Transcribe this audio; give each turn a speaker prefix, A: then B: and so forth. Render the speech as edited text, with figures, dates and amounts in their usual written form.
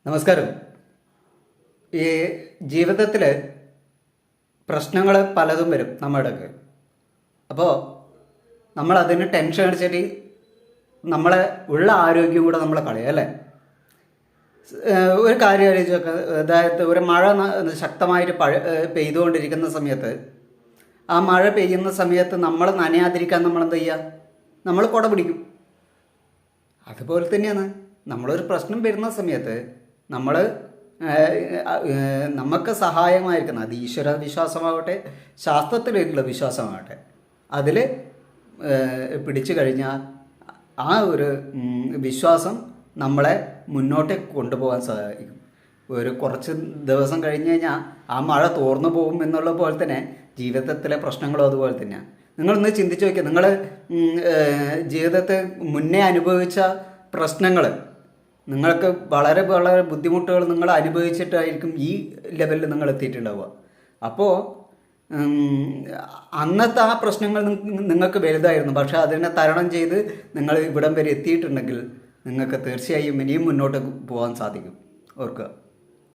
A: നമസ്കാരം. ഈ ജീവിതത്തിൽ പ്രശ്നങ്ങൾ പലതും വരും നമ്മുടെയൊക്കെ. അപ്പോൾ നമ്മൾ അതിന് ടെൻഷൻ അടിച്ചിട്ട് നമ്മളെ ഉള്ള ആരോഗ്യം കൂടെ നമ്മളെ കളയും അല്ലേ. ഒരു കാര്യം ആലോചിച്ചൊക്കെ, അതായത് ഒരു മഴ ശക്തമായിട്ട് പെയ്തുകൊണ്ടിരിക്കുന്ന സമയത്ത്, ആ മഴ പെയ്യുന്ന സമയത്ത് നമ്മൾ നനയാതിരിക്കാൻ നമ്മൾ എന്താ ചെയ്യുക? നമ്മൾ കുട പിടിക്കും. അതുപോലെ തന്നെയാണ് നമ്മളൊരു പ്രശ്നം വരുന്ന സമയത്ത് നമ്മൾ നമുക്ക് സഹായമായിരിക്കണം. അത് ഈശ്വര വിശ്വാസമാവട്ടെ, ശാസ്ത്രത്തിലേക്കുള്ള വിശ്വാസമാവട്ടെ, അതിൽ പിടിച്ചു കഴിഞ്ഞാൽ ആ ഒരു വിശ്വാസം നമ്മളെ മുന്നോട്ട് കൊണ്ടുപോകാൻ സാധിക്കും. ഒരു കുറച്ച് ദിവസം കഴിഞ്ഞ് കഴിഞ്ഞാൽ ആ മഴ തോർന്നു പോകും എന്നുള്ള പോലെ തന്നെ ജീവിതത്തിലെ പ്രശ്നങ്ങളും അതുപോലെ തന്നെയാണ്. നിങ്ങളൊന്ന് ചിന്തിച്ച് നോക്കിയാൽ, നിങ്ങൾ ജീവിതത്തിൽ മുന്നേ അനുഭവിച്ച പ്രശ്നങ്ങൾ, നിങ്ങൾക്ക് വളരെ വളരെ ബുദ്ധിമുട്ടുകൾ നിങ്ങൾ അനുഭവിച്ചിട്ടായിരിക്കും ഈ ലെവലിൽ നിങ്ങൾ എത്തിയിട്ടുണ്ടാവുക. അപ്പോൾ അന്നത്തെ ആ പ്രശ്നങ്ങൾ നിങ്ങൾക്ക് വലുതായിരുന്നു, പക്ഷേ അതിനെ തരണം ചെയ്ത് നിങ്ങൾ ഇവിടം വരെ എത്തിയിട്ടുണ്ടെങ്കിൽ നിങ്ങൾക്ക് തീർച്ചയായും ഇനിയും മുന്നോട്ട് പോകാൻ സാധിക്കും. ഓർക്കുക.